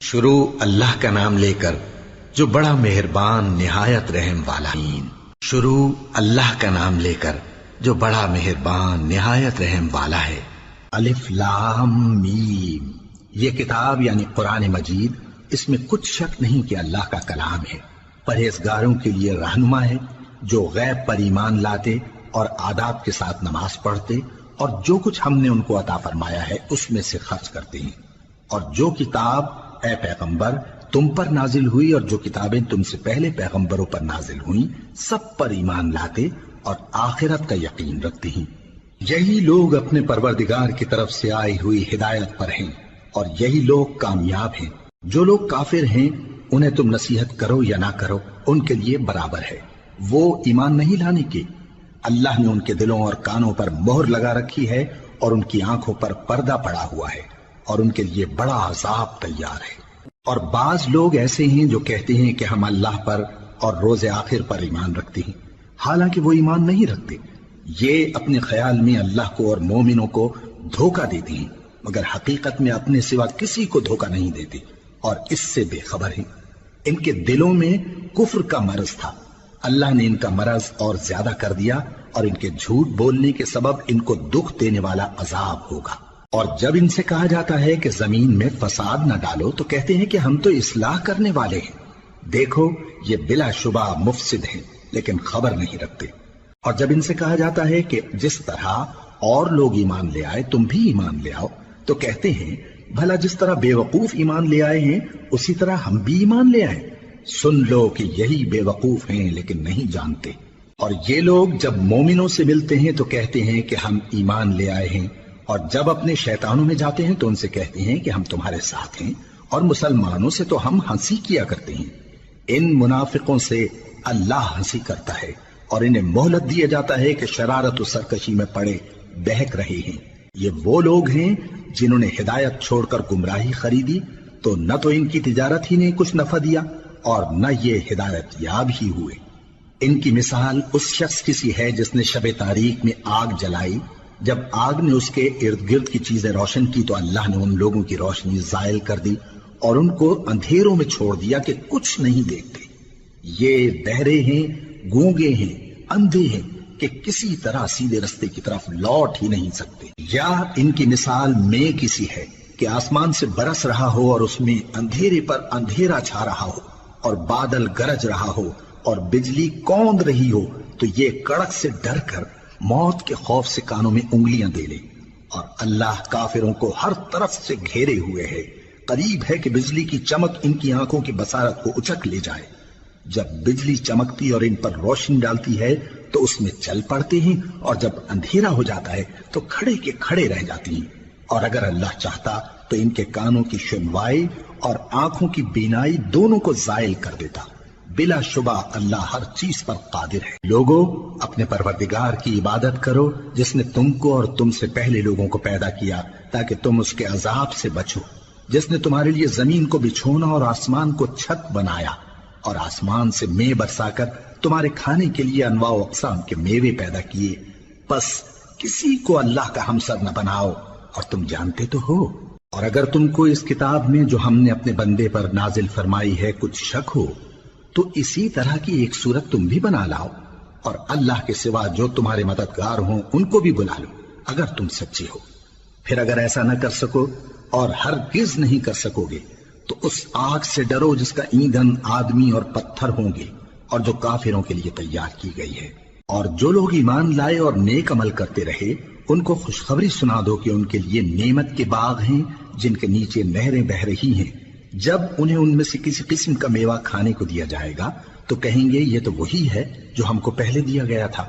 شروع اللہ کا نام لے کر جو بڑا مہربان نہایت رحم والا ہے۔ شروع اللہ کا نام لے کر جو بڑا مہربان نہایت رحم والا ہے۔ الف لام میم، یہ کتاب یعنی قرآن مجید، اس میں کچھ شک نہیں کہ اللہ کا کلام ہے، پرہیزگاروں کے لیے رہنما ہے جو غیب پر ایمان لاتے اور آداب کے ساتھ نماز پڑھتے اور جو کچھ ہم نے ان کو عطا فرمایا ہے اس میں سے خرچ کرتے ہیں، اور جو کتاب اے پیغمبر تم پر نازل ہوئی اور جو کتابیں تم سے پہلے پیغمبروں پر نازل ہوئیں سب پر ایمان لاتے اور آخرت کا یقین رکھتے ہیں۔ یہی لوگ اپنے پروردگار کی طرف سے آئی ہوئی ہدایت پر ہیں اور یہی لوگ کامیاب ہیں۔ جو لوگ کافر ہیں انہیں تم نصیحت کرو یا نہ کرو ان کے لیے برابر ہے، وہ ایمان نہیں لانے کے۔ اللہ نے ان کے دلوں اور کانوں پر مہر لگا رکھی ہے اور ان کی آنکھوں پر پردہ پڑا ہوا ہے اور ان کے لیے بڑا عذاب تیار ہے۔ اور بعض لوگ ایسے ہیں جو کہتے ہیں کہ ہم اللہ پر اور روز آخر پر ایمان رکھتے ہیں، حالانکہ وہ ایمان نہیں رکھتے۔ یہ اپنے خیال میں اللہ کو اور مومنوں کو دھوکہ دیتے ہیں، مگر حقیقت میں اپنے سوا کسی کو دھوکہ نہیں دیتے اور اس سے بے خبر ہیں۔ ان کے دلوں میں کفر کا مرض تھا، اللہ نے ان کا مرض اور زیادہ کر دیا اور ان کے جھوٹ بولنے کے سبب ان کو دکھ دینے والا عذاب ہوگا۔ اور جب ان سے کہا جاتا ہے کہ زمین میں فساد نہ ڈالو تو کہتے ہیں کہ ہم تو اصلاح کرنے والے ہیں۔ دیکھو یہ بلا شبہ مفسد ہیں لیکن خبر نہیں رکھتے۔ اور جب ان سے کہا جاتا ہے کہ جس طرح اور لوگ ایمان لے آئے تم بھی ایمان لے آؤ تو کہتے ہیں بھلا جس طرح بے وقوف ایمان لے آئے ہیں اسی طرح ہم بھی ایمان لے آئے۔ سن لو کہ یہی بے وقوف ہیں لیکن نہیں جانتے۔ اور یہ لوگ جب مومنوں سے ملتے ہیں تو کہتے ہیں کہ ہم ایمان لے آئے ہیں، اور جب اپنے شیطانوں میں جاتے ہیں تو ان سے کہتے ہیں کہ ہم تمہارے ساتھ ہیں، اور مسلمانوں سے تو ہم ہنسی کیا کرتے ہیں۔ ان منافقوں سے اللہ ہنسی کرتا ہے اور انہیں مہلت دیا جاتا ہے کہ شرارت و سرکشی میں پڑے بہک رہے ہیں۔ یہ وہ لوگ ہیں جنہوں نے ہدایت چھوڑ کر گمراہی خریدی، تو نہ تو ان کی تجارت ہی نے کچھ نفع دیا اور نہ یہ ہدایت یاب ہی ہوئے۔ ان کی مثال اس شخص کی سی ہے جس نے شب تاریک میں آگ جلائی، جب آگ نے اس کے ارد گرد کی چیزیں روشن کی تو اللہ نے ان لوگوں کی روشنی زائل کر دی اور ان کو اندھیروں میں چھوڑ دیا کہ کچھ نہیں دیکھتے۔ یہ بہرے ہیں، گونگے ہیں، اندھے ہیں کہ کسی طرح سیدھے رستے کی طرف لوٹ ہی نہیں سکتے۔ یا ان کی مثال میں کسی ہے کہ آسمان سے برس رہا ہو اور اس میں اندھیرے پر اندھیرا چھا رہا ہو اور بادل گرج رہا ہو اور بجلی کوند رہی ہو تو یہ کڑک سے ڈر کر موت کے خوف سے کانوں میں انگلیاں دے لے۔ اور اللہ کافروں کو ہر طرف سے گھیرے ہوئے ہے، قریب ہے کہ بجلی کی چمک ان کی آنکھوں کی بصارت کو اچک لے جائے۔ جب بجلی چمکتی اور ان پر روشنی ڈالتی ہے تو اس میں چل پڑتے ہیں، اور جب اندھیرا ہو جاتا ہے تو کھڑے کے کھڑے رہ جاتی ہیں۔ اور اگر اللہ چاہتا تو ان کے کانوں کی سنوائی اور آنکھوں کی بینائی دونوں کو زائل کر دیتا۔ بلا شبہ اللہ ہر چیز پر قادر ہے۔ لوگوں اپنے پروردگار کی عبادت کرو جس نے تم کو اور تم سے پہلے لوگوں کو پیدا کیا تاکہ تم اس کے عذاب سے بچو، جس نے تمہارے لیے زمین کو بچھونا اور آسمان کو چھت بنایا اور آسمان سے مے برسا کر تمہارے کھانے کے لیے انواع و اقسام کے میوے پیدا کیے۔ بس کسی کو اللہ کا ہمسر نہ بناؤ اور تم جانتے تو ہو۔ اور اگر تم کو اس کتاب میں جو ہم نے اپنے بندے پر نازل فرمائی ہے کچھ شک ہو تو اسی طرح کی ایک صورت تم بھی بنا لاؤ، اور اللہ کے سوا جو تمہارے مددگار ہوں ان کو بھی بلا لو اگر تم سچے ہو۔ پھر اگر ایسا نہ کر سکو اور ہرگز نہیں کر سکو گے تو اس آگ سے ڈرو جس کا ایندھن آدمی اور پتھر ہوں گے اور جو کافروں کے لیے تیار کی گئی ہے۔ اور جو لوگ ایمان لائے اور نیک عمل کرتے رہے ان کو خوشخبری سنا دو کہ ان کے لیے نعمت کے باغ ہیں جن کے نیچے نہریں بہ رہی ہیں۔ جب انہیں ان میں سے کسی قسم کا میوہ کھانے کو دیا جائے گا تو کہیں گے یہ تو وہی ہے جو ہم کو پہلے دیا گیا تھا،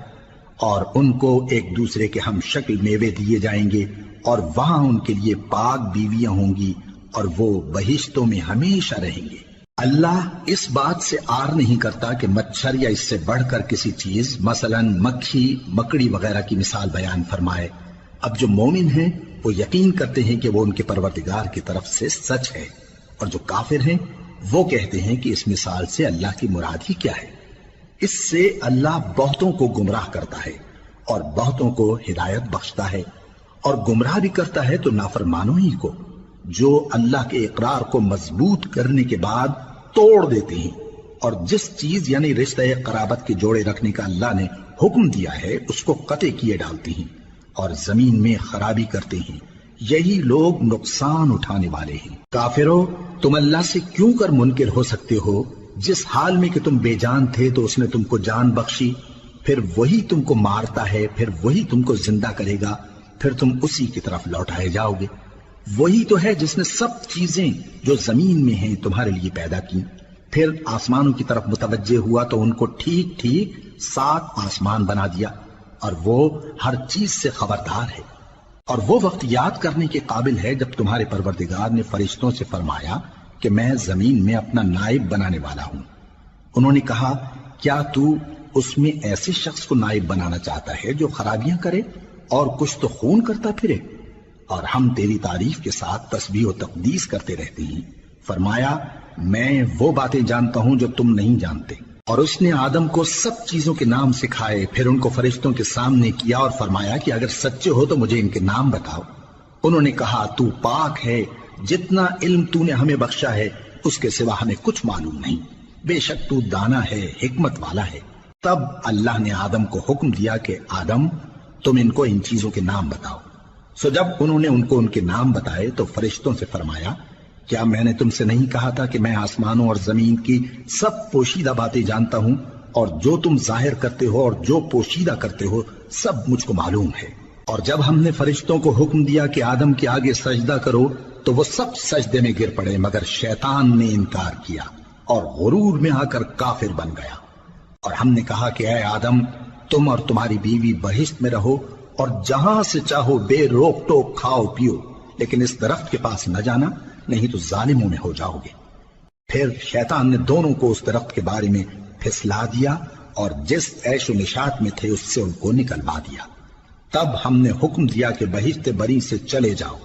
اور ان کو ایک دوسرے کے ہم شکل میوے دیے جائیں گے، اور وہاں ان کے لیے پاک بیویاں ہوں گی اور وہ بہشتوں میں ہمیشہ رہیں گے۔ اللہ اس بات سے آر نہیں کرتا کہ مچھر یا اس سے بڑھ کر کسی چیز مثلا مکھی مکڑی وغیرہ کی مثال بیان فرمائے۔ اب جو مومن ہیں وہ یقین کرتے ہیں کہ وہ ان کے پروردگار کی طرف سے سچ ہے، اور جو کافر ہیں وہ کہتے ہیں کہ اس مثال سے اللہ کی مراد ہی کیا ہے۔ اس سے اللہ بہتوں کو گمراہ کرتا ہے اور بہتوں کو ہدایت بخشتا ہے، اور گمراہ بھی کرتا ہے تو نافرمانوں ہی کو۔ جو اللہ کے اقرار کو مضبوط کرنے کے بعد توڑ دیتے ہیں، اور جس چیز یعنی رشتہ قرابت کے جوڑے رکھنے کا اللہ نے حکم دیا ہے اس کو قطع کیے ڈالتے ہیں اور زمین میں خرابی کرتے ہیں، یہی لوگ نقصان اٹھانے والے ہیں۔ کافرو، تم اللہ سے کیوں کر منکر ہو سکتے ہو؟ جس حال میں کہ تم بے جان تھے تو اس نے تم کو جان بخشی، پھر وہی تم کو مارتا ہے، پھر وہی تم کو زندہ کرے گا، پھر تم اسی کی طرف لوٹائے جاؤ گے۔ وہی تو ہے جس نے سب چیزیں جو زمین میں ہیں تمہارے لیے پیدا کی، پھر آسمانوں کی طرف متوجہ ہوا تو ان کو ٹھیک ٹھیک 7 آسمان بنا دیا، اور وہ ہر چیز سے خبردار ہے۔ اور وہ وقت یاد کرنے کے قابل ہے جب تمہارے پروردگار نے فرشتوں سے فرمایا کہ میں زمین میں اپنا نائب بنانے والا ہوں۔ انہوں نے کہا، کیا تو اس میں ایسے شخص کو نائب بنانا چاہتا ہے جو خرابیاں کرے اور کچھ تو خون کرتا پھرے؟ اور ہم تیری تعریف کے ساتھ تسبیح و تقدیس کرتے رہتے ہیں۔ فرمایا، میں وہ باتیں جانتا ہوں جو تم نہیں جانتے۔ اور اس نے آدم کو سب چیزوں کے نام سکھائے، پھر ان کو فرشتوں کے سامنے کیا اور فرمایا کہ اگر سچے ہو تو مجھے ان کے نام بتاؤ۔ انہوں نے کہا، تو پاک ہے، جتنا علم تو نے ہمیں بخشا ہے اس کے سوا ہمیں کچھ معلوم نہیں، بے شک تو دانا ہے، حکمت والا ہے۔ تب اللہ نے آدم کو حکم دیا کہ آدم، تم ان کو ان چیزوں کے نام بتاؤ۔ سو جب انہوں نے ان کو ان کے نام بتائے تو فرشتوں سے فرمایا، کیا میں نے تم سے نہیں کہا تھا کہ میں آسمانوں اور زمین کی سب پوشیدہ باتیں جانتا ہوں، اور جو تم ظاہر کرتے ہو اور جو پوشیدہ کرتے ہو سب مجھ کو معلوم ہے۔ اور جب ہم نے فرشتوں کو حکم دیا کہ آدم کے آگے سجدہ کرو تو وہ سب سجدے میں گر پڑے مگر شیطان نے انکار کیا اور غرور میں آ کر کافر بن گیا۔ اور ہم نے کہا کہ اے آدم، تم اور تمہاری بیوی بہشت میں رہو اور جہاں سے چاہو بے روک ٹوک کھاؤ پیو، لیکن اس درخت کے پاس نہ جانا، نہیں تو ظالموں میں ہو جاؤ گے۔ پھر شیطان نے دونوں کو اس درخت کے بارے میں پھسلا دیا اور جس عیش و نشاط میں تھے اس سے ان کو نکلوا دیا۔ تب ہم نے حکم دیا کہ بہشت بری سے چلے جاؤ،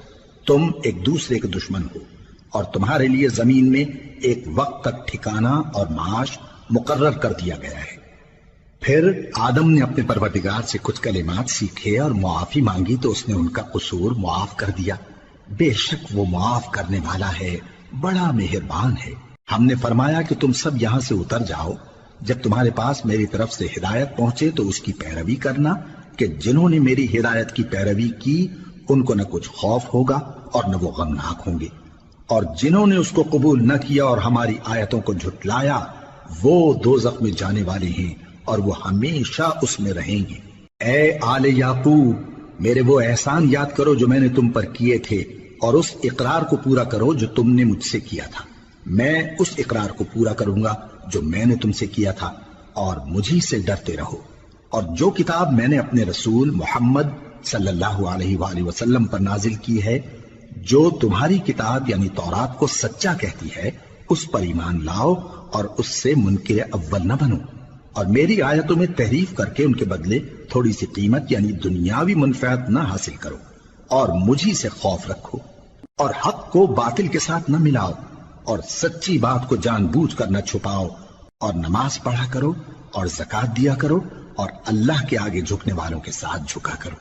تم ایک دوسرے کے دشمن ہو، اور تمہارے لیے زمین میں ایک وقت تک ٹھکانہ اور معاش مقرر کر دیا گیا ہے۔ پھر آدم نے اپنے پروردگار سے کچھ کلمات سیکھے اور معافی مانگی تو اس نے ان کا قصور معاف کر دیا۔ بے شک وہ معاف کرنے والا ہے، بڑا مہربان ہے۔ ہم نے فرمایا کہ تم سب یہاں سے اتر جاؤ، جب تمہارے پاس میری طرف سے ہدایت پہنچے تو اس کی پیروی کرنا، کہ جنہوں نے میری ہدایت کی پیروی کی ان کو نہ کچھ خوف ہوگا اور نہ وہ غمناک ہوں گے، اور جنہوں نے اس کو قبول نہ کیا اور ہماری آیتوں کو جھٹلایا وہ دوزخ میں جانے والے ہیں اور وہ ہمیشہ اس میں رہیں گے۔ اے آل یعقوب، میرے وہ احسان یاد کرو جو میں نے تم پر کیے تھے، اور اس اقرار کو پورا کرو جو تم نے مجھ سے کیا تھا۔ میں اس اقرار کو پورا کروں گا جو میں نے تم سے کیا تھا، اور مجھی سے ڈرتے رہو۔ اور جو کتاب میں نے اپنے رسول محمد صلی اللہ علیہ وآلہ وسلم پر نازل کی ہے، جو تمہاری کتاب یعنی تورات کو سچا کہتی ہے، اس پر ایمان لاؤ اور اس سے منکر اول نہ بنو، اور میری آیتوں میں تحریف کر کے ان کے بدلے تھوڑی سی قیمت یعنی دنیاوی منفعت نہ حاصل کرو، اور مجھی سے خوف رکھو، اور حق کو باطل کے ساتھ نہ ملاؤ، اور سچی بات کو جان بوجھ کر نہ چھپاؤ، اور نماز پڑھا کرو اور زکوٰۃ دیا کرو، اور اللہ کے آگے جھکنے والوں کے ساتھ جھکا کرو۔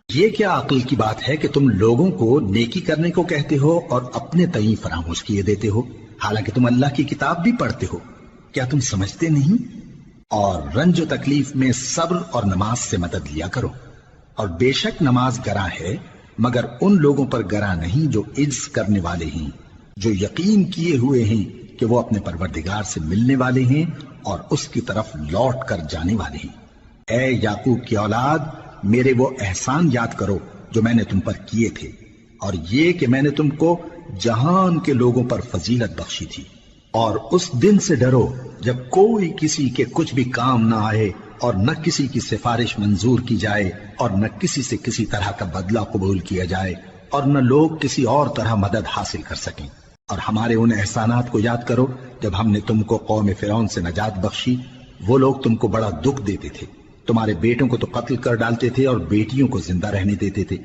یہ کیا عقل کی بات ہے کہ تم لوگوں کو نیکی کرنے کو کہتے ہو اور اپنے تئیں فراموش کیے دیتے ہو، حالانکہ تم اللہ کی کتاب بھی پڑھتے ہو؟ کیا تم سمجھتے نہیں؟ اور رنج و تکلیف میں صبر اور نماز سے مدد لیا کرو، اور بے شک نماز گراں ہے مگر ان لوگوں پر گراں نہیں جو عجز کرنے والے ہیں، جو یقین کیے ہوئے ہیں کہ وہ اپنے پروردگار سے ملنے والے ہیں اور اس کی طرف لوٹ کر جانے والے ہیں۔ اے یعقوب کی اولاد، میرے وہ احسان یاد کرو جو میں نے تم پر کیے تھے، اور یہ کہ میں نے تم کو جہان کے لوگوں پر فضیلت بخشی تھی۔ اور اس دن سے ڈرو جب کوئی کسی کے کچھ بھی کام نہ آئے، اور نہ کسی کی سفارش منظور کی جائے، اور نہ کسی سے کسی طرح کا بدلہ قبول کیا جائے، اور نہ لوگ کسی اور طرح مدد حاصل کر سکیں۔ اور ہمارے ان احسانات کو یاد کرو جب ہم نے تم کو قوم فرعون سے نجات بخشی۔ وہ لوگ تم کو بڑا دکھ دیتے تھے، تمہارے بیٹوں کو تو قتل کر ڈالتے تھے اور بیٹیوں کو زندہ رہنے دیتے تھے،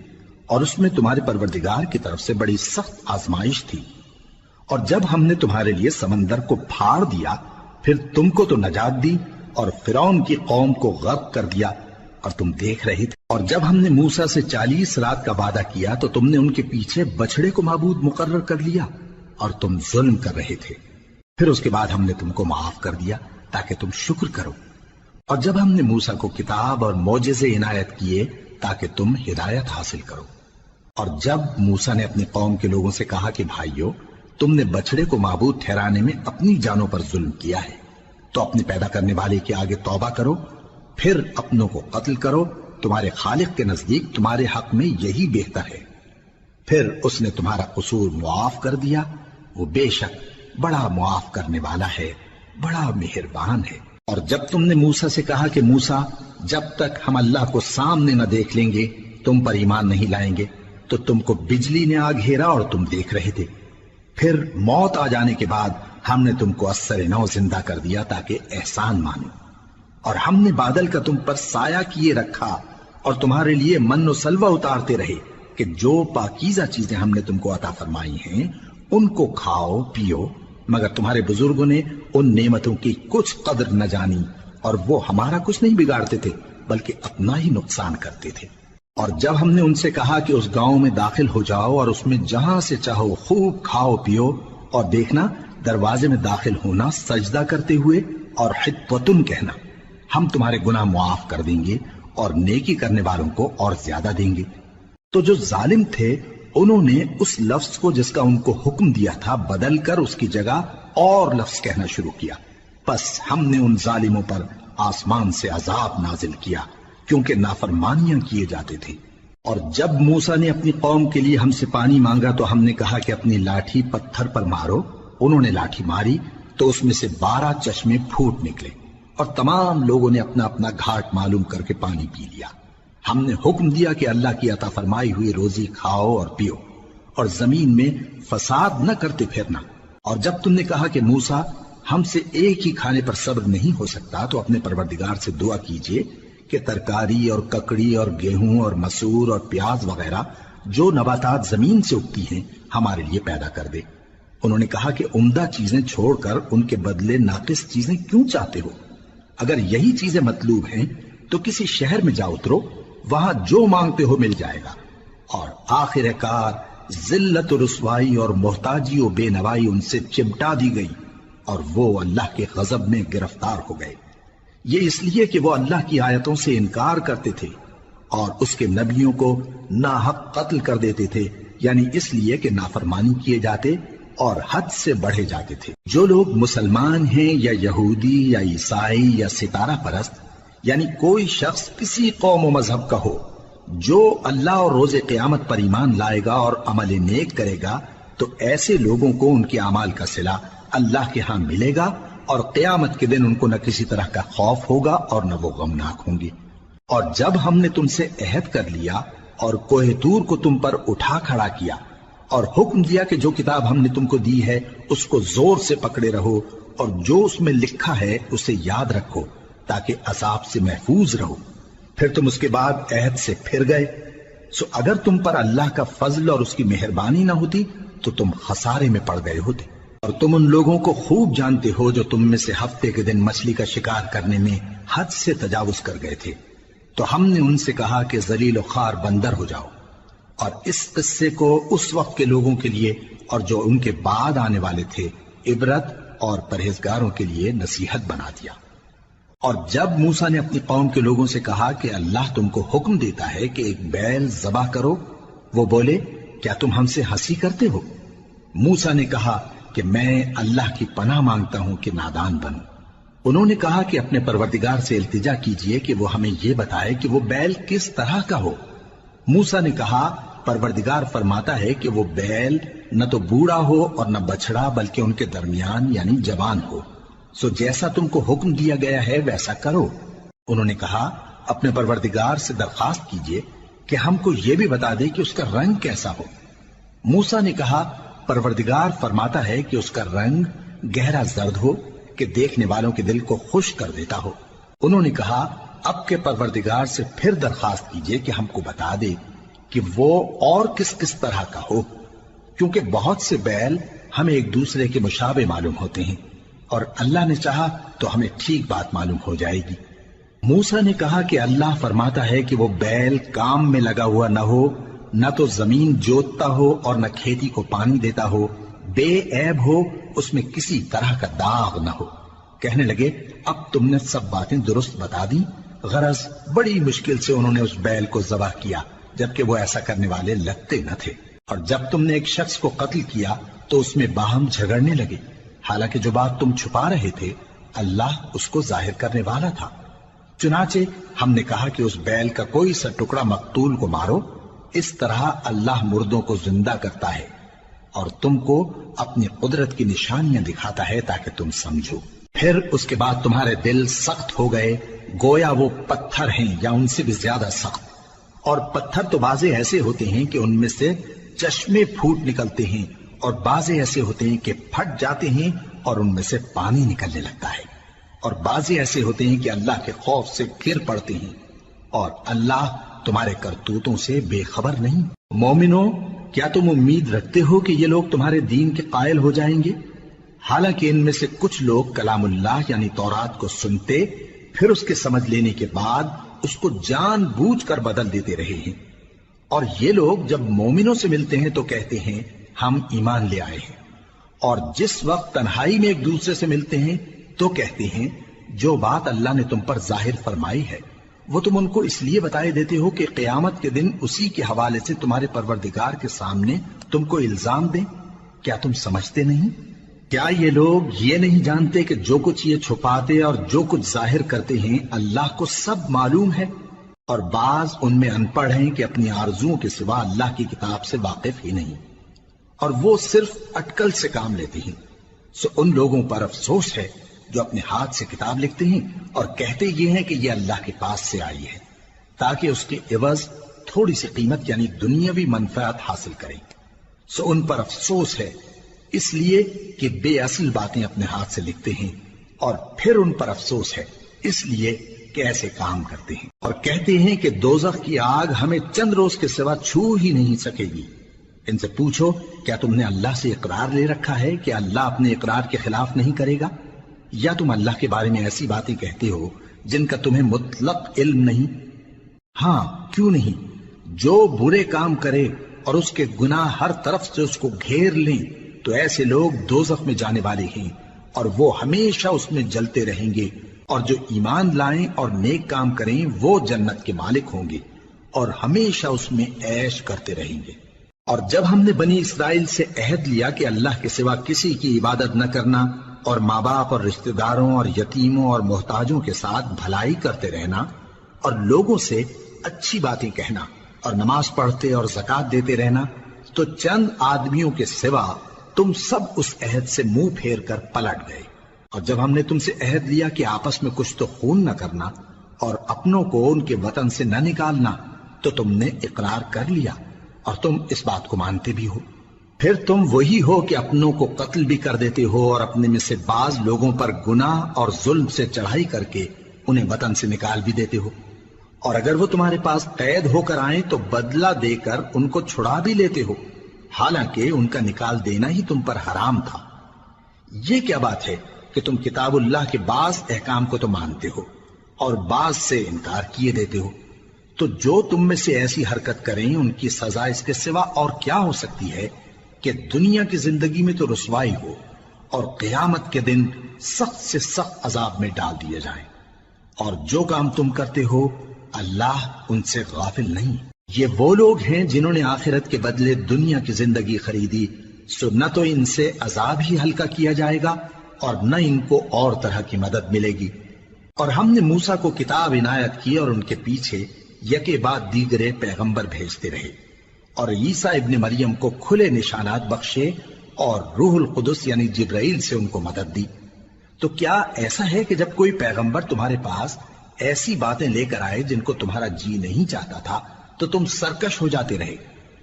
اور اس میں تمہارے پروردگار کی طرف سے بڑی سخت آزمائش تھی۔ اور جب ہم نے تمہارے لیے سمندر کو پھاڑ دیا، پھر تم کو تو نجات دی اور فرعون کی قوم کو غرق کر دیا، اور تم دیکھ رہے تھے، اور جب ہم نے موسیٰ سے 40 رات کا وعدہ کیا تو تم نے ان کے پیچھے بچڑے کو معبود مقرر کر لیا اور تم ظلم کر رہے تھے۔ پھر اس کے بعد ہم نے تم کو معاف کر دیا تاکہ تم شکر کرو، اور جب ہم نے موسیٰ کو کتاب اور معجزے عنایت کیے تاکہ تم ہدایت حاصل کرو۔ اور جب موسیٰ نے اپنی قوم کے لوگوں سے کہا کہ بھائیو، تم نے بچڑے کو معبود ٹھہرانے میں اپنی جانوں پر ظلم کیا ہے، تو اپنے پیدا کرنے والے کے آگے توبہ کرو، پھر اپنوں کو قتل کرو، تمہارے خالق کے نزدیک تمہارے حق میں یہی بہتر ہے۔ پھر اس نے تمہارا قصور معاف کر دیا، وہ بے شک بڑا معاف کرنے والا ہے، بڑا مہربان ہے۔ اور جب تم نے موسیٰ سے کہا کہ موسیٰ، جب تک ہم اللہ کو سامنے نہ دیکھ لیں گے تم پر ایمان نہیں لائیں گے، تو تم کو بجلی نے آ گھیرا اور تم دیکھ رہے تھے۔ پھر موت آ جانے کے بعد ہم نے تم کو اثر نو زندہ کر دیا تاکہ احسان مانو، اور ہم نے بادل کا تم پر سایہ کیے رکھا اور تمہارے لیے من و سلوہ اتارتے رہے کہ جو پاکیزہ چیزیں ہم نے تم کو عطا فرمائی ہیں ان کو کھاؤ پیو، مگر تمہارے بزرگوں نے ان نعمتوں کی کچھ قدر نہ جانی اور وہ ہمارا کچھ نہیں بگاڑتے تھے بلکہ اپنا ہی نقصان کرتے تھے۔ اور جب ہم نے ان سے کہا کہ اس گاؤں میں داخل ہو جاؤ اور اس میں جہاں سے چاہو خوب کھاؤ پیو، اور دیکھنا دروازے میں داخل ہونا سجدہ کرتے ہوئے اور حطوتن کہنا، ہم تمہارے گناہ معاف کر دیں گے اور نیکی کرنے والوں کو اور زیادہ دیں گے۔ تو جو ظالم تھے انہوں نے اس لفظ کو جس کا ان کو حکم دیا تھا بدل کر اس کی جگہ اور لفظ کہنا شروع کیا، پس ہم نے ان ظالموں پر آسمان سے عذاب نازل کیا کیونکہ نافرمانیاں کیے جاتے تھے۔ اور جب موسیٰ نے اپنی قوم کے لیے ہم سے پانی مانگا تو ہم نے کہا کہ اپنی لاٹھی پتھر پر مارو، انہوں نے لاٹھی ماری تو اس میں سے 12 چشمے پھوٹ نکلے، اور تمام لوگوں نے اپنا اپنا گھاٹ معلوم کر کے پانی پی لیا۔ ہم نے حکم دیا کہ اللہ کی عطا فرمائی ہوئی روزی کھاؤ اور پیو، اور زمین میں فساد نہ کرتے پھرنا۔ اور جب تم نے کہا کہ موسیٰ، ہم سے ایک ہی کھانے پر صبر نہیں ہو سکتا، تو اپنے پروردگار سے دعا کیجئے کہ ترکاری اور ککڑی اور گیہوں اور مسور اور پیاز وغیرہ جو نباتات زمین سے اگتی ہیں ہمارے لیے پیدا کر دے۔ انہوں نے کہا کہ عمدہ چیزیں چھوڑ کر ان کے بدلے ناقص چیزیں کیوں چاہتے ہو؟ اگر یہی چیزیں مطلوب ہیں تو کسی شہر میں جا اترو، وہاں جو مانگتے ہو مل جائے گا۔ اور آخر کار ذلت و رسوائی اور محتاجی و بے نوائی ان سے چمٹا دی گئی، اور وہ اللہ کے غضب میں گرفتار ہو گئے۔ یہ اس لیے کہ وہ اللہ کی آیتوں سے انکار کرتے تھے اور اس کے نبیوں کو ناحق قتل کر دیتے تھے، یعنی اس لیے کہ نافرمانی کیے جاتے اور حد سے بڑھے جاتے تھے۔ جو لوگ مسلمان ہیں یا یہودی یا عیسائی یا ستارہ پرست، یعنی کوئی شخص کسی قوم و مذہب کا ہو، جو اللہ اور روز قیامت پر ایمان لائے گا اور عمل نیک کرے گا، تو ایسے لوگوں کو ان کے اعمال کا صلہ اللہ کے ہاں ملے گا، اور قیامت کے دن ان کو نہ کسی طرح کا خوف ہوگا اور نہ وہ غمناک ہوں گے۔ اور جب ہم نے تم سے عہد کر لیا اور کوہ طور کو تم پر اٹھا کھڑا کیا اور حکم دیا کہ جو کتاب ہم نے تم کو دی ہے اس کو زور سے پکڑے رہو اور جو اس میں لکھا ہے اسے یاد رکھو تاکہ عذاب سے محفوظ رہو، پھر تم اس کے بعد عہد سے پھر گئے، سو اگر تم پر اللہ کا فضل اور اس کی مہربانی نہ ہوتی تو تم خسارے میں پڑ گئے ہوتے۔ اور تم ان لوگوں کو خوب جانتے ہو جو تم میں سے ہفتے کے دن مچھلی کا شکار کرنے میں حد سے تجاوز کر گئے تھے، تو ہم نے ان سے کہا کہ ذلیل و خوار بندر ہو جاؤ، اور اس قصے کو اس وقت کے لوگوں کے لیے اور جو ان کے بعد آنے والے تھے عبرت اور پرہیزگاروں کے لیے نصیحت بنا دیا۔ اور جب موسیٰ نے اپنی قوم کے لوگوں سے کہا کہ اللہ تم کو حکم دیتا ہے کہ ایک بیل ذبح کرو، وہ بولے کیا تم ہم سے ہنسی کرتے ہو؟ موسیٰ نے کہا کہ میں اللہ کی پناہ مانگتا ہوں کہ نادان بنوں۔ انہوں نے کہا کہ اپنے پروردگار سے التجا کیجئے کہ وہ ہمیں یہ بتائے کہ وہ بیل کس طرح کا ہو۔ موسیٰ نے کہا پروردگار فرماتا ہے کہ وہ بیل نہ تو بوڑھا ہو اور نہ بچڑا بلکہ ان کے درمیان یعنی جوان ہو، سو جیسا تم کو حکم دیا گیا ہے ویسا کرو۔ انہوں نے کہا اپنے پروردگار سے درخواست کیجئے کہ ہم کو یہ بھی بتا دے کہ اس کا رنگ کیسا ہو۔ موسیٰ نے کہا پروردگار فرماتا ہے کہ اس کا رنگ گہرا زرد ہو کہ دیکھنے والوں کے دل کو خوش کر دیتا ہو۔ انہوں نے کہا اب کے پروردگار سے پھر درخواست کیجئے کہ ہم کو بتا دے کہ وہ اور کس کس طرح کا ہو، کیونکہ بہت سے بیل ہمیں ایک دوسرے کے مشابہ معلوم ہوتے ہیں، اور اللہ نے چاہا تو ہمیں ٹھیک بات معلوم ہو جائے گی۔ موسیٰ نے کہا کہ اللہ فرماتا ہے کہ وہ بیل کام میں لگا ہوا نہ ہو، نہ تو زمین جوتتا ہو اور نہ کھیتی کو پانی دیتا ہو، بے عیب ہو، اس میں کسی طرح کا داغ نہ ہو۔ کہنے لگے اب تم نے سب باتیں درست بتا دی۔ غرض بڑی مشکل سے انہوں نے اس بیل کو ذبح کیا، جبکہ وہ ایسا کرنے والے لگتے نہ تھے۔ اور جب تم نے ایک شخص کو قتل کیا تو اس میں باہم جھگڑنے لگے، حالانکہ جو بات تم چھپا رہے تھے اللہ اس کو ظاہر کرنے والا تھا۔ چنانچہ ہم نے کہا کہ اس بیل کا کوئی سا ٹکڑا مقتول کو مارو، اس طرح اللہ مردوں کو زندہ کرتا ہے اور تم کو اپنی قدرت کی نشانیاں دکھاتا ہے تاکہ تم سمجھو۔ پھر اس کے بعد تمہارے دل سخت ہو گئے، گویا وہ پتھر ہیں یا ان سے بھی زیادہ سخت۔ اور پتھر تو بعضے ایسے ہوتے ہیں کہ ان میں سے چشمے پھوٹ نکلتے ہیں، اور بعضے ایسے ہوتے ہیں کہ پھٹ جاتے ہیں اور ان میں سے پانی نکلنے لگتا ہے، اور بعضے ایسے ہوتے ہیں کہ اللہ کے خوف سے گر پڑتے ہیں، اور اللہ تمہارے کرتوتوں سے بے خبر نہیں۔ مومنو، کیا تم امید رکھتے ہو کہ یہ لوگ تمہارے دین کے قائل ہو جائیں گے؟ حالانکہ ان میں سے کچھ لوگ کلام اللہ یعنی تورات کو سنتے، پھر اس کے سمجھ لینے کے بعد اس کو جان بوجھ کر بدل دیتے رہے ہیں، اور یہ لوگ جب مومنوں سے ملتے ہیں تو کہتے ہیں ہم ایمان لے آئے ہیں، اور جس وقت تنہائی میں ایک دوسرے سے ملتے ہیں تو کہتے ہیں جو بات اللہ نے تم پر ظاہر فرمائی ہے وہ تم ان کو اس لیے بتائے دیتے ہو کہ قیامت کے دن اسی کے حوالے سے تمہارے پروردگار کے سامنے تم کو الزام دیں۔ کیا تم سمجھتے نہیں؟ کیا یہ لوگ یہ نہیں جانتے کہ جو کچھ یہ چھپاتے اور جو کچھ ظاہر کرتے ہیں اللہ کو سب معلوم ہے؟ اور بعض ان میں ان پڑھ ہیں کہ اپنی آرزوؤں کے سوا اللہ کی کتاب سے واقف ہی نہیں، اور وہ صرف اٹکل سے کام لیتے ہیں۔ سو ان لوگوں پر افسوس ہے جو اپنے ہاتھ سے کتاب لکھتے ہیں اور کہتے یہ ہیں کہ یہ اللہ کے پاس سے آئی ہے، تاکہ اس کے عوض تھوڑی سی قیمت یعنی دنیاوی منفعت حاصل کریں۔ سو ان پر افسوس ہے اس لیے کہ بے اصل باتیں اپنے ہاتھ سے لکھتے ہیں، اور پھر ان پر افسوس ہے اس لیے کہ ایسے کام کرتے ہیں، اور کہتے ہیں کہ دوزخ کی آگ ہمیں چند روز کے سوا چھو ہی نہیں سکے گی۔ ان سے پوچھو کیا تم نے اللہ سے اقرار لے رکھا ہے کہ اللہ اپنے اقرار کے خلاف نہیں کرے گا، یا تم اللہ کے بارے میں ایسی باتیں کہتے ہو جن کا تمہیں مطلق علم نہیں؟ ہاں کیوں نہیں، جو برے کام کرے اور اس کے گناہ ہر طرف سے اس کو گھیر لیں تو ایسے لوگ دوزخ میں جانے والے ہیں، اور وہ ہمیشہ اس میں جلتے رہیں گے، اور جو ایمان لائیں اور نیک کام کریں وہ جنت کے مالک ہوں گے اور ہمیشہ اس میں عیش کرتے رہیں گے۔ اور جب ہم نے بنی اسرائیل سے عہد لیا کہ اللہ کے سوا کسی کی عبادت نہ کرنا، اور ماں باپ اور رشتہ داروں اور یتیموں اور محتاجوں کے ساتھ بھلائی کرتے رہنا، اور لوگوں سے اچھی باتیں کہنا، اور نماز پڑھتے اور زکوٰۃ دیتے رہنا، تو چند آدمیوں کے سوا تم سب اس عہد سے منہ پھیر کر پلٹ گئے۔ اور جب ہم نے تم سے عہد لیا کہ آپس میں کچھ تو خون نہ کرنا اور اپنوں کو ان کے وطن سے نہ نکالنا، تو تم نے اقرار کر لیا اور تم اس بات کو مانتے بھی ہو۔ پھر تم وہی ہو کہ اپنوں کو قتل بھی کر دیتے ہو، اور اپنے میں سے بعض لوگوں پر گناہ اور ظلم سے چڑھائی کر کے انہیں وطن سے نکال بھی دیتے ہو، اور اگر وہ تمہارے پاس قید ہو کر آئیں تو بدلہ دے کر ان کو چھڑا بھی لیتے ہو، حالانکہ ان کا نکال دینا ہی تم پر حرام تھا۔ یہ کیا بات ہے کہ تم کتاب اللہ کے بعض احکام کو تو مانتے ہو اور بعض سے انکار کیے دیتے ہو؟ تو جو تم میں سے ایسی حرکت کریں ان کی سزا اس کے سوا اور کیا ہو سکتی ہے کہ دنیا کی زندگی میں تو رسوائی ہو اور قیامت کے دن سخت سے سخت عذاب میں ڈال دیے جائیں۔ اور جو کام تم کرتے ہو اللہ ان سے غافل نہیں۔ یہ وہ لوگ ہیں جنہوں نے آخرت کے بدلے دنیا کی زندگی خریدی، سو نہ تو ان سے عذاب ہی ہلکا کیا جائے گا اور نہ ان کو اور طرح کی مدد ملے گی۔ اور ہم نے موسیٰ کو کتاب عنایت کی اور ان کے پیچھے یکے بعد دیگرے پیغمبر بھیجتے رہے، اور عیسیٰ ابن مریم کو کھلے نشانات بخشے اور روح القدس یعنی جبرائیل سے ان کو مدد دی۔ تو کیا ایسا ہے کہ جب کوئی پیغمبر تمہارے پاس ایسی باتیں لے کر آئے جن کو تمہارا جی نہیں چاہتا تھا تو تم سرکش ہو جاتے رہے،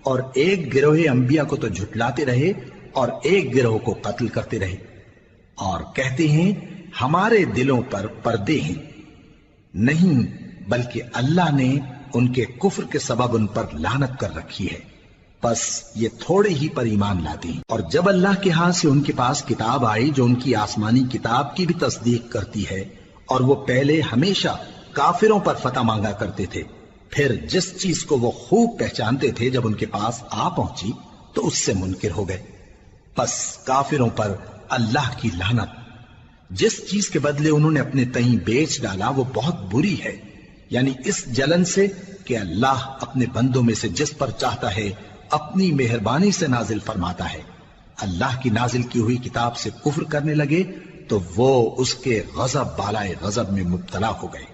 اور ایک گروہ انبیاء کو تو جھٹلاتے رہے اور ایک گروہ کو قتل کرتے رہے، اور کہتے ہیں ہمارے دلوں پر پردے ہیں؟ نہیں، بلکہ اللہ نے ان کے کفر کے سبب ان پر لعنت کر رکھی ہے، بس یہ تھوڑے ہی پر ایمان لاتے ہیں۔ اور جب اللہ کے ہاں سے ان کے پاس کتاب آئی جو ان کی آسمانی کتاب کی بھی تصدیق کرتی ہے، اور وہ پہلے ہمیشہ کافروں پر فتح مانگا کرتے تھے، پھر جس چیز کو وہ خوب پہچانتے تھے جب ان کے پاس آ پہنچی تو اس سے منکر ہو گئے۔ پس کافروں پر اللہ کی لعنت۔ جس چیز کے بدلے انہوں نے اپنے تئیں بیچ ڈالا وہ بہت بری ہے، یعنی اس جلن سے کہ اللہ اپنے بندوں میں سے جس پر چاہتا ہے اپنی مہربانی سے نازل فرماتا ہے۔ اللہ کی نازل کی ہوئی کتاب سے کفر کرنے لگے تو وہ اس کے غضب بالائے غضب میں مبتلا ہو گئے،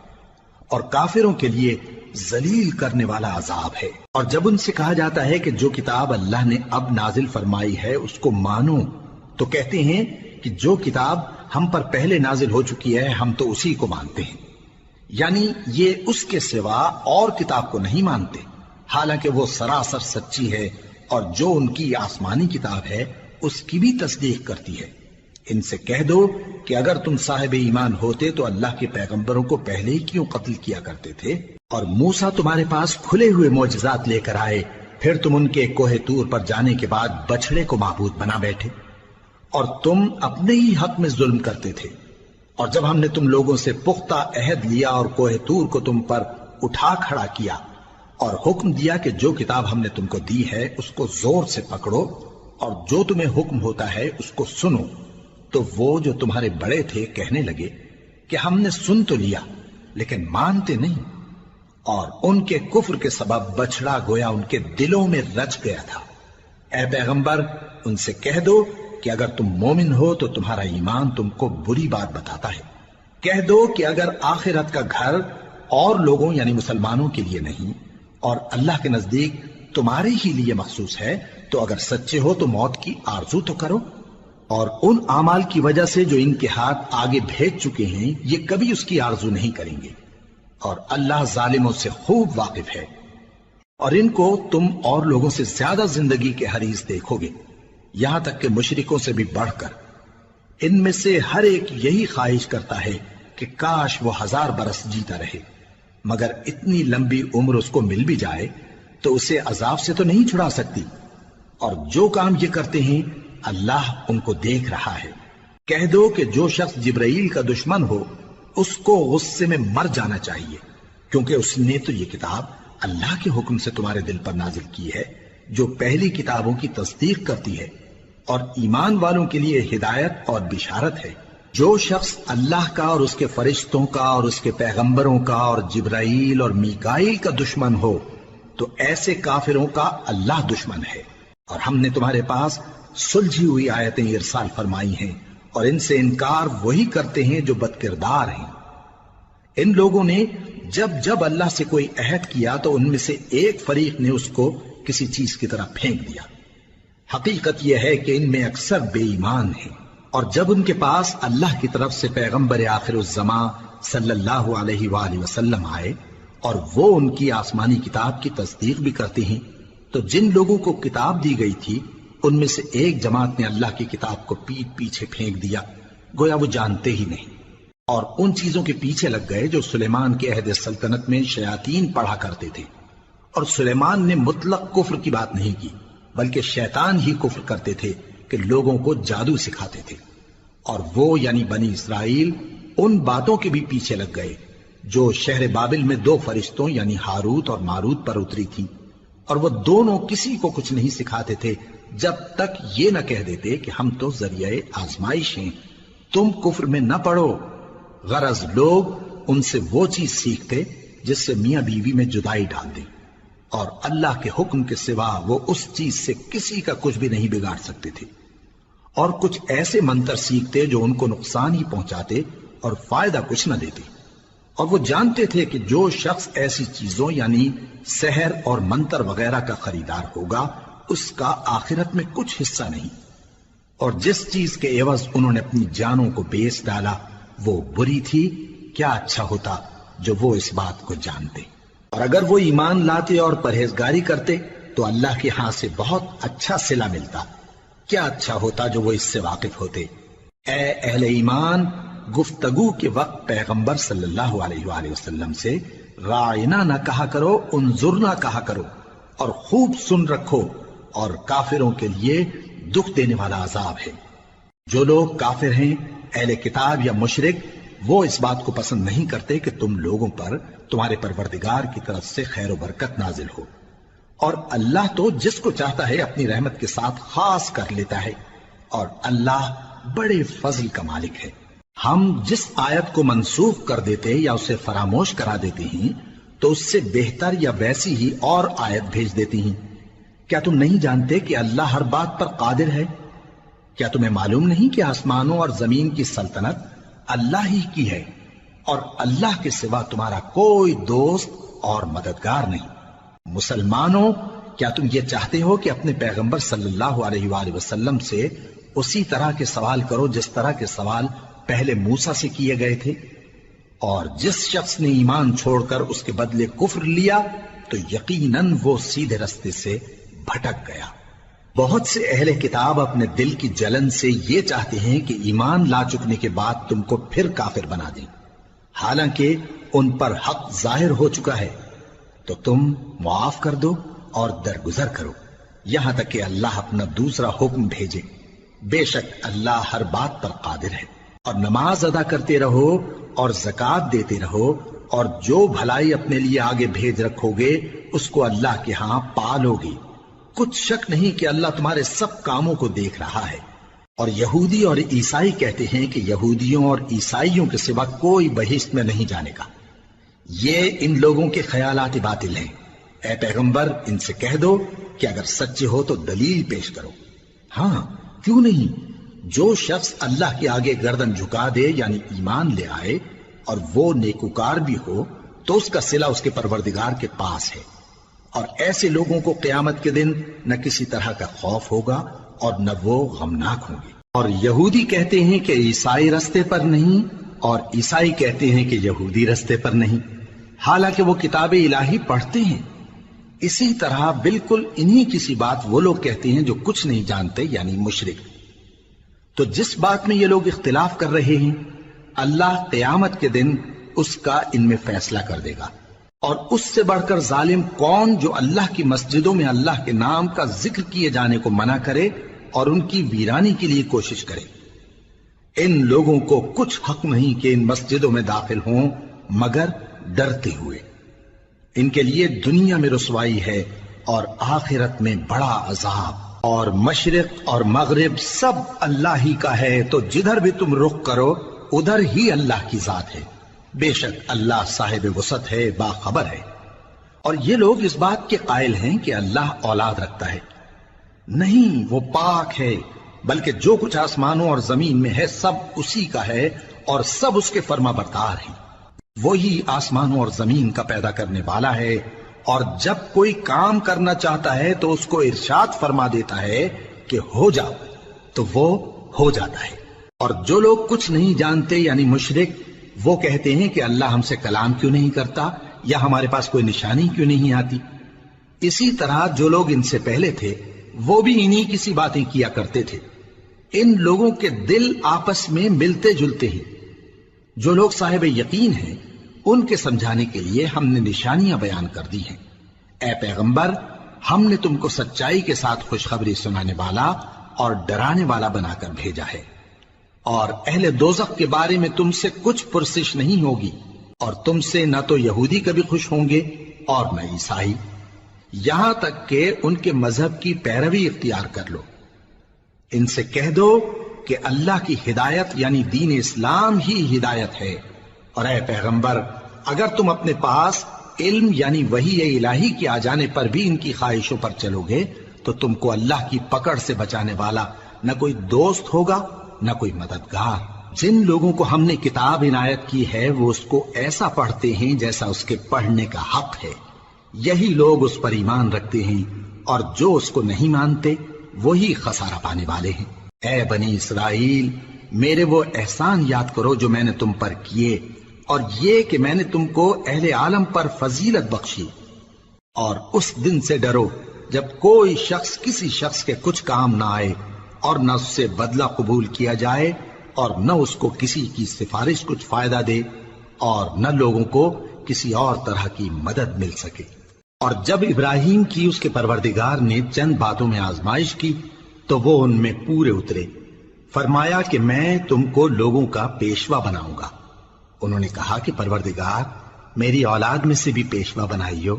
اور کافروں کے لیے ذلیل کرنے والا عذاب ہے۔ اور جب ان سے کہا جاتا ہے کہ جو کتاب اللہ نے اب نازل فرمائی ہے اس کو مانو، تو کہتے ہیں کہ جو کتاب ہم پر پہلے نازل ہو چکی ہے ہم تو اسی کو مانتے ہیں، یعنی یہ اس کے سوا اور کتاب کو نہیں مانتے، حالانکہ وہ سراسر سچی ہے، اور جو ان کی آسمانی کتاب ہے اس کی بھی تصدیق کرتی ہے۔ ان سے کہہ دو کہ اگر تم صاحب ایمان ہوتے تو اللہ کے پیغمبروں کو پہلے ہی کیوں قتل کیا کرتے تھے؟ اور موسیٰ تمہارے پاس کھلے ہوئے معجزات لے کر آئے، پھر تم ان کے کوہ طور پر جانے کے بعد بچڑے کو معبود بنا بیٹھے، اور تم اپنے ہی حق میں ظلم کرتے تھے۔ اور جب ہم نے تم لوگوں سے پختہ عہد لیا اور کوہ طور کو تم پر اٹھا کھڑا کیا اور حکم دیا کہ جو کتاب ہم نے تم کو دی ہے اس کو زور سے پکڑو اور جو تمہیں حکم ہوتا ہے اس کو سنو، تو وہ جو تمہارے بڑے تھے کہنے لگے کہ ہم نے سن تو لیا لیکن مانتے نہیں، اور ان کے کفر کے سبب بچڑا گویا ان کے دلوں میں رچ گیا تھا۔ اے پیغمبر ان سے کہہ دو کہ اگر تم مومن ہو تو تمہارا ایمان تم کو بری بات بتاتا ہے۔ کہہ دو کہ اگر آخرت کا گھر اور لوگوں یعنی مسلمانوں کے لیے نہیں اور اللہ کے نزدیک تمہارے ہی لیے مخصوص ہے تو اگر سچے ہو تو موت کی آرزو تو کرو، اور ان اعمال کی وجہ سے جو ان کے ہاتھ آگے بھیج چکے ہیں یہ کبھی اس کی آرزو نہیں کریں گے، اور اللہ ظالموں سے خوب واقف ہے۔ اور ان کو تم اور لوگوں سے زیادہ زندگی کے حریص دیکھو گے، یہاں تک کہ مشرکوں سے بھی بڑھ کر۔ ان میں سے ہر ایک یہی خواہش کرتا ہے کہ کاش وہ 1000 برس جیتا رہے، مگر اتنی لمبی عمر اس کو مل بھی جائے تو اسے عذاب سے تو نہیں چھڑا سکتی، اور جو کام یہ کرتے ہیں اللہ ان کو دیکھ رہا ہے۔ کہہ دو کہ جو شخص جبرائیل کا دشمن ہو اس کو غصے میں مر جانا چاہیے، کیونکہ اس نے تو یہ کتاب اللہ کے حکم سے تمہارے دل پر نازل کی ہے جو پہلی کتابوں کی تصدیق کرتی ہے، اور ایمان والوں کے لیے ہدایت اور بشارت ہے۔ جو شخص اللہ کا اور اس کے فرشتوں کا اور اس کے پیغمبروں کا اور جبرائیل اور میکائیل کا دشمن ہو تو ایسے کافروں کا اللہ دشمن ہے۔ اور ہم نے تمہارے پاس سلجھی ہوئی آیتیں ارسال فرمائی ہیں، اور ان سے انکار وہی کرتے ہیں جو بد کردار ہیں۔ ان لوگوں نے جب جب اللہ سے کوئی عہد کیا تو ان میں سے ایک فریق نے اس کو کسی چیز کی طرح پھینک دیا۔ حقیقت یہ ہے کہ ان میں اکثر بے ایمان ہیں، اور جب ان کے پاس اللہ کی طرف سے پیغمبر آخر الزماں صلی اللہ علیہ وآلہ وسلم آئے اور وہ ان کی آسمانی کتاب کی تصدیق بھی کرتے ہیں، تو جن لوگوں کو کتاب دی گئی تھی ان میں سے ایک جماعت نے اللہ کی کتاب کو پیٹ پیچھے پھینک دیا، گویا وہ جانتے ہی نہیں، اور ان چیزوں کے پیچھے لگ گئے جو سلیمان کے عہد سلطنت میں شیاطین پڑھا کرتے تھے۔ اور سلیمان نے مطلق کفر کی بات نہیں کی، بلکہ شیطان ہی کفر کرتے تھے کہ لوگوں کو جادو سکھاتے تھے، اور وہ یعنی بنی اسرائیل ان باتوں کے بھی پیچھے لگ گئے جو شہر بابل میں 2 فرشتوں یعنی ہاروت اور ماروت پر اتری تھی، اور وہ دونوں کسی کو کچھ نہیں سکھاتے تھے جب تک یہ نہ کہہ دیتے کہ ہم تو ذریعہ آزمائش ہیں، تم کفر میں نہ پڑو۔ غرض لوگ ان سے وہ چیز سیکھتے جس سے میاں بیوی میں جدائی ڈال دیں، اور اللہ کے حکم کے سوا وہ اس چیز سے کسی کا کچھ بھی نہیں بگاڑ سکتے تھے، اور کچھ ایسے منتر سیکھتے جو ان کو نقصان ہی پہنچاتے اور فائدہ کچھ نہ دیتے، اور وہ جانتے تھے کہ جو شخص ایسی چیزوں یعنی سحر اور منتر وغیرہ کا خریدار ہوگا اس کا آخرت میں کچھ حصہ نہیں، اور جس چیز کے عوض انہوں نے اپنی جانوں کو بیچ ڈالا وہ بری تھی، کیا اچھا ہوتا جو وہ اس بات کو جانتے۔ اور اگر وہ ایمان لاتے اور پرہیزگاری کرتے تو اللہ کے ہاں سے بہت اچھا صلہ ملتا، کیا اچھا ہوتا جو وہ اس سے واقف ہوتے۔ اے اہل ایمان، گفتگو کے وقت پیغمبر صلی اللہ علیہ وآلہ وسلم سے راعنا نہ کہا کرو، انظرنا کہا کرو، اور خوب سن رکھو، اور کافروں کے لیے دکھ دینے والا عذاب ہے۔ جو لوگ کافر ہیں، اہل کتاب یا مشرک، وہ اس بات کو پسند نہیں کرتے کہ تم لوگوں پر تمہارے پروردگار کی طرف سے خیر و برکت نازل ہو، اور اللہ تو جس کو چاہتا ہے اپنی رحمت کے ساتھ خاص کر لیتا ہے، اور اللہ بڑے فضل کا مالک ہے۔ ہم جس آیت کو منسوخ کر دیتے یا اسے فراموش کرا دیتے ہیں تو اس سے بہتر یا ویسی ہی اور آیت بھیج دیتی ہیں۔ کیا تم نہیں جانتے کہ اللہ ہر بات پر قادر ہے؟ کیا تمہیں معلوم نہیں کہ آسمانوں اور زمین کی سلطنت اللہ ہی کی ہے، اور اللہ کے سوا تمہارا کوئی دوست اور مددگار نہیں؟ مسلمانوں، کیا تم یہ چاہتے ہو کہ اپنے پیغمبر صلی اللہ علیہ وآلہ وسلم سے اسی طرح کے سوال کرو جس طرح کے سوال پہلے موسیٰ سے کیے گئے تھے؟ اور جس شخص نے ایمان چھوڑ کر اس کے بدلے کفر لیا تو یقیناً وہ سیدھے رستے سے بھٹک گیا۔ بہت سے اہل کتاب اپنے دل کی جلن سے یہ چاہتے ہیں کہ ایمان لا چکنے کے بعد تم کو پھر کافر بنا دیں، حالانکہ ان پر حق ظاہر ہو چکا ہے، تو تم معاف کر دو اور درگزر کرو یہاں تک کہ اللہ اپنا دوسرا حکم بھیجے۔ بے شک اللہ ہر بات پر قادر ہے۔ اور نماز ادا کرتے رہو اور زکوٰۃ دیتے رہو، اور جو بھلائی اپنے لیے آگے بھیج رکھو گے اس کو اللہ کے ہاں پالو گے۔ کچھ شک نہیں کہ اللہ تمہارے سب کاموں کو دیکھ رہا ہے۔ اور یہودی اور عیسائی کہتے ہیں کہ یہودیوں اور عیسائیوں کے سوا کوئی بہشت میں نہیں جانے کا۔ یہ ان لوگوں کے خیالات باطل ہیں۔ اے پیغمبر، ان سے کہہ دو کہ اگر سچے ہو تو دلیل پیش کرو۔ ہاں، کیوں نہیں؟ جو شخص اللہ کے آگے گردن جھکا دے یعنی ایمان لے آئے اور وہ نیکوکار بھی ہو تو اس کا صلہ اس کے پروردگار کے پاس ہے، اور ایسے لوگوں کو قیامت کے دن نہ کسی طرح کا خوف ہوگا اور نہ وہ غمناک ہوں گے۔ اور یہودی کہتے ہیں کہ عیسائی رستے پر نہیں، اور عیسائی کہتے ہیں کہ یہودی رستے پر نہیں، حالانکہ وہ کتاب الہی پڑھتے ہیں۔ اسی طرح بالکل انہی کسی بات وہ لوگ کہتے ہیں جو کچھ نہیں جانتے یعنی مشرک۔ تو جس بات میں یہ لوگ اختلاف کر رہے ہیں اللہ قیامت کے دن اس کا ان میں فیصلہ کر دے گا۔ اور اس سے بڑھ کر ظالم کون جو اللہ کی مسجدوں میں اللہ کے نام کا ذکر کیے جانے کو منع کرے اور ان کی ویرانی کے لیے کوشش کرے۔ ان لوگوں کو کچھ حق نہیں کہ ان مسجدوں میں داخل ہوں مگر ڈرتے ہوئے۔ ان کے لیے دنیا میں رسوائی ہے اور آخرت میں بڑا عذاب۔ اور مشرق اور مغرب سب اللہ ہی کا ہے، تو جدھر بھی تم رخ کرو ادھر ہی اللہ کی ذات ہے۔ بے شک اللہ صاحب وسعت ہے، باخبر ہے۔ اور یہ لوگ اس بات کے قائل ہیں کہ اللہ اولاد رکھتا ہے۔ نہیں، وہ پاک ہے، بلکہ جو کچھ آسمانوں اور زمین میں ہے سب اسی کا ہے اور سب اس کے فرما بردار ہیں۔ وہی آسمانوں اور زمین کا پیدا کرنے والا ہے، اور جب کوئی کام کرنا چاہتا ہے تو اس کو ارشاد فرما دیتا ہے کہ ہو جاؤ، تو وہ ہو جاتا ہے۔ اور جو لوگ کچھ نہیں جانتے یعنی مشرک، وہ کہتے ہیں کہ اللہ ہم سے کلام کیوں نہیں کرتا یا ہمارے پاس کوئی نشانی کیوں نہیں آتی۔ اسی طرح جو لوگ ان سے پہلے تھے وہ بھی انہی کسی باتیں کیا کرتے تھے۔ ان لوگوں کے دل آپس میں ملتے جلتے ہیں۔ جو لوگ صاحب یقین ہیں ان کے سمجھانے کے لیے ہم نے نشانیاں بیان کر دی ہیں۔ اے پیغمبر، ہم نے تم کو سچائی کے ساتھ خوشخبری سنانے والا اور ڈرانے والا بنا کر بھیجا ہے، اور اہل دوزخ کے بارے میں تم سے کچھ پرسش نہیں ہوگی، اور تم سے نہ تو یہودی کبھی خوش ہوں گے اور نہ عیسائی، یہاں تک کہ ان کے مذہب کی پیروی اختیار کر لو۔ ان سے کہہ دو کہ اللہ کی ہدایت یعنی دین اسلام ہی ہدایت ہے، اور اے پیغمبر اگر تم اپنے پاس علم یعنی وحی الہی کے آ جانے پر بھی ان کی خواہشوں پر چلو گے تو تم کو اللہ کی پکڑ سے بچانے والا نہ کوئی دوست ہوگا نہ کوئی مددگار۔ جن لوگوں کو ہم نے کتاب عنایت کی ہے وہ اس کو ایسا پڑھتے ہیں جیسا اس کے پڑھنے کا حق ہے، یہی لوگ اس پر ایمان رکھتے ہیں، اور جو اس کو نہیں مانتے وہی خسارہ پانے والے ہیں۔ اے بنی اسرائیل، میرے وہ احسان یاد کرو جو میں نے تم پر کیے، اور یہ کہ میں نے تم کو اہل عالم پر فضیلت بخشی۔ اور اس دن سے ڈرو جب کوئی شخص کسی شخص کے کچھ کام نہ آئے اور نہ اس سے بدلہ قبول کیا جائے اور نہ اس کو کسی کی سفارش کچھ فائدہ دے اور نہ لوگوں کو کسی اور طرح کی مدد مل سکے۔ اور جب ابراہیم کی اس کے پروردگار نے چند باتوں میں آزمائش کی تو وہ ان میں پورے اترے۔ فرمایا کہ میں تم کو لوگوں کا پیشوا بناؤں گا، انہوں نے کہا کہ پروردگار میری اولاد میں سے بھی پیشوا بنائیو۔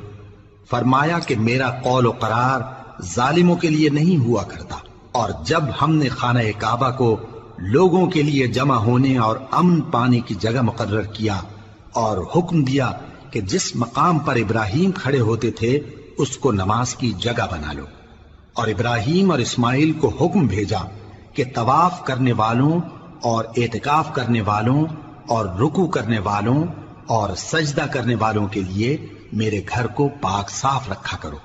فرمایا کہ میرا قول و قرار ظالموں کے لیے نہیں ہوا کرتا۔ اور جب ہم نے خانہ کعبہ کو لوگوں کے لیے جمع ہونے اور امن پانے کی جگہ مقرر کیا اور حکم دیا کہ جس مقام پر ابراہیم کھڑے ہوتے تھے اس کو نماز کی جگہ بنا لو، اور ابراہیم اور اسماعیل کو حکم بھیجا کہ طواف کرنے والوں اور اعتکاف کرنے والوں اور رکوع کرنے والوں اور سجدہ کرنے والوں کے لیے میرے گھر کو پاک صاف رکھا کرو۔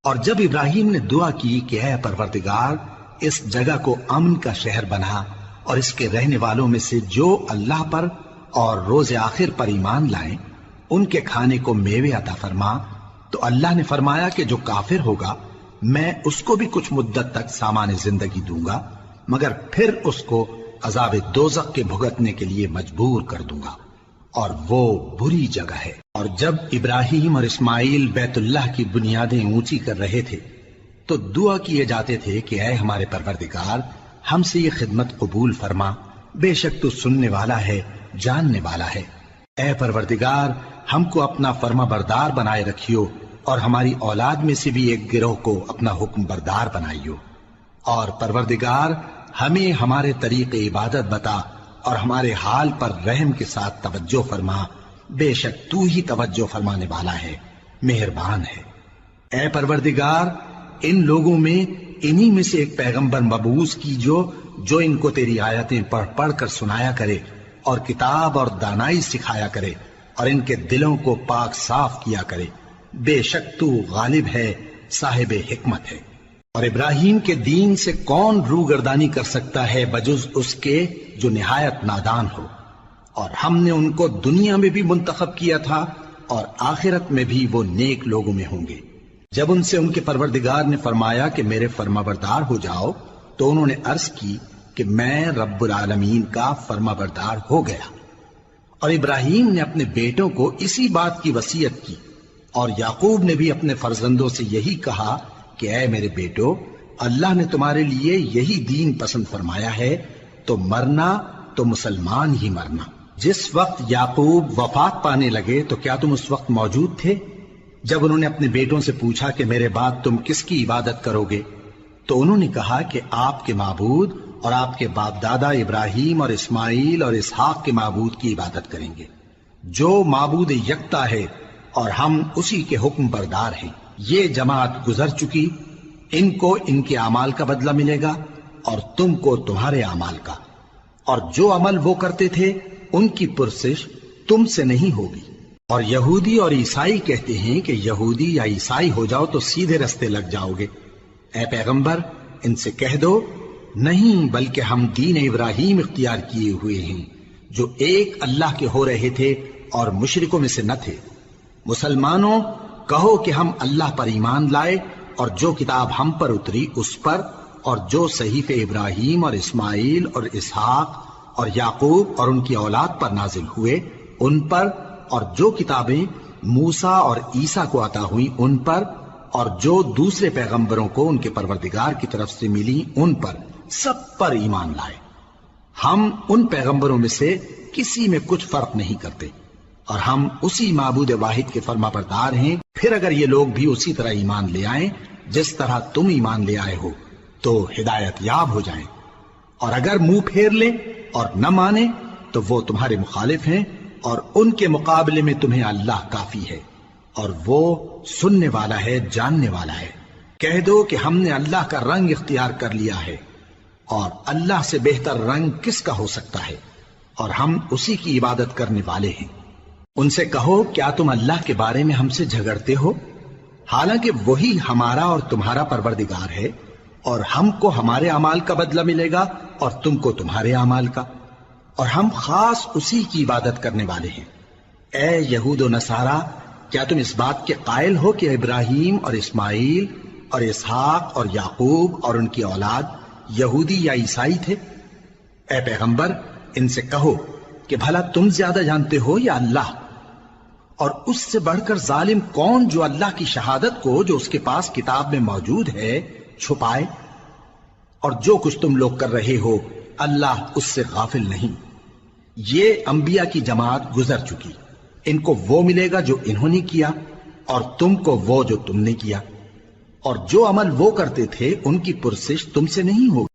اور جب ابراہیم نے دعا کی کہ اے پروردگار اس جگہ کو امن کا شہر بنا اور اس کے رہنے والوں میں سے جو اللہ پر اور روز آخر پر ایمان لائیں ان کے کھانے کو میوے عطا فرما، تو اللہ نے فرمایا کہ جو کافر ہوگا میں اس کو بھی کچھ مدت تک سامان زندگی دوں گا، مگر پھر اس کو عذاب دوزخ کے بھگتنے کے لیے مجبور کر دوں گا، اور وہ بری جگہ ہے۔ اور جب ابراہیم اور اسماعیل بیت اللہ کی بنیادیں اونچی کر رہے تھے تو دعا کیے جاتے تھے کہ اے ہمارے پروردگار ہم سے یہ خدمت قبول فرما، بے شک تو سننے والا ہے، جاننے والا ہے۔ اے پروردگار ہم کو اپنا فرما بردار بنائے رکھیو، اور ہماری اولاد میں سے بھی ایک گروہ کو اپنا حکم بردار بنائیو، اور پروردگار ہمیں ہمارے طریق عبادت بتا اور ہمارے حال پر رحم کے ساتھ توجہ فرما، بے شک تو ہی توجہ فرمانے والا ہے، مہربان ہے۔ اے پروردگار ان لوگوں میں انہی میں سے ایک پیغمبر مبعوث کیجو جو ان کو تیری آیتیں پڑھ پڑھ کر سنایا کرے اور کتاب اور دانائی سکھایا کرے اور ان کے دلوں کو پاک صاف کیا کرے، بے شک تو غالب ہے، صاحب حکمت ہے۔ اور ابراہیم کے دین سے کون روگردانی کر سکتا ہے بجز اس کے جو نہایت نادان ہو، اور ہم نے ان کو دنیا میں بھی منتخب کیا تھا اور آخرت میں بھی وہ نیک لوگوں میں ہوں گے۔ جب ان سے ان کے پروردگار نے فرمایا کہ میرے فرما بردار ہو جاؤ تو انہوں نے عرض کی کہ میں رب العالمین کا فرما بردار ہو گیا۔ اور ابراہیم نے اپنے بیٹوں کو اسی بات کی وصیت کی، اور یعقوب نے بھی اپنے فرزندوں سے یہی کہا کہ اے میرے بیٹو، اللہ نے تمہارے لیے یہی دین پسند فرمایا ہے، تو مرنا تو مسلمان ہی مرنا۔ جس وقت یعقوب وفات پانے لگے تو کیا تم اس وقت موجود تھے؟ جب انہوں نے اپنے بیٹوں سے پوچھا کہ میرے بعد تم کس کی عبادت کرو گے، تو انہوں نے کہا کہ آپ کے معبود اور آپ کے باپ دادا ابراہیم اور اسماعیل اور اسحاق کے معبود کی عبادت کریں گے، جو معبود یکتا ہے اور ہم اسی کے حکم بردار ہیں۔ یہ جماعت گزر چکی، ان کو ان کے اعمال کا بدلہ ملے گا اور تم کو تمہارے اعمال کا، اور جو عمل وہ کرتے تھے ان کی پرسش تم سے نہیں ہوگی۔ اور یہودی اور عیسائی کہتے ہیں کہ یہودی یا عیسائی ہو جاؤ تو سیدھے رستے لگ جاؤ گے۔ اے پیغمبر ان سے کہہ دو نہیں، بلکہ ہم دین ابراہیم اختیار کیے ہوئے ہیں جو ایک اللہ کے ہو رہے تھے اور مشرکوں میں سے نہ تھے۔ مسلمانوں کہو کہ ہم اللہ پر ایمان لائے اور جو کتاب ہم پر اتری اس پر، اور جو صحیفے ابراہیم اور اسماعیل اور اسحاق اور یعقوب اور ان کی اولاد پر نازل ہوئے ان پر، اور جو کتابیں موسیٰ اور عیسیٰ کو عطا ہوئیں ان پر، اور جو دوسرے پیغمبروں کو ان کے پروردگار کی طرف سے ملی ان پر، سب پر ایمان لائے۔ ہم ان پیغمبروں میں سے کسی میں کچھ فرق نہیں کرتے، اور ہم اسی معبود واحد کے فرما بردار ہیں۔ پھر اگر یہ لوگ بھی اسی طرح ایمان لے آئیں جس طرح تم ایمان لے آئے ہو تو ہدایت یاب ہو جائیں، اور اگر منہ پھیر لیں اور نہ مانیں تو وہ تمہارے مخالف ہیں، اور ان کے مقابلے میں تمہیں اللہ کافی ہے، اور وہ سننے والا ہے، جاننے والا ہے۔ کہہ دو کہ ہم نے اللہ کا رنگ اختیار کر لیا ہے، اور اللہ سے بہتر رنگ کس کا ہو سکتا ہے، اور ہم اسی کی عبادت کرنے والے ہیں۔ ان سے کہو کیا تم اللہ کے بارے میں ہم سے جھگڑتے ہو، حالانکہ وہی ہمارا اور تمہارا پروردگار ہے، اور ہم کو ہمارے اعمال کا بدلہ ملے گا اور تم کو تمہارے اعمال کا، اور ہم خاص اسی کی عبادت کرنے والے ہیں۔ اے یہود و نصارا، کیا تم اس بات کے قائل ہو کہ ابراہیم اور اسماعیل اور اسحاق اور یعقوب اور ان کی اولاد یہودی یا عیسائی تھے؟ اے پیغمبر ان سے کہو کہ بھلا تم زیادہ جانتے ہو یا اللہ؟ اور اس سے بڑھ کر ظالم کون جو اللہ کی شہادت کو جو اس کے پاس کتاب میں موجود ہے چھپائے؟ اور جو کچھ تم لوگ کر رہے ہو اللہ اس سے غافل نہیں۔ یہ انبیاء کی جماعت گزر چکی، ان کو وہ ملے گا جو انہوں نے کیا، اور تم کو وہ جو تم نے کیا، اور جو عمل وہ کرتے تھے ان کی پرسش تم سے نہیں ہوگی۔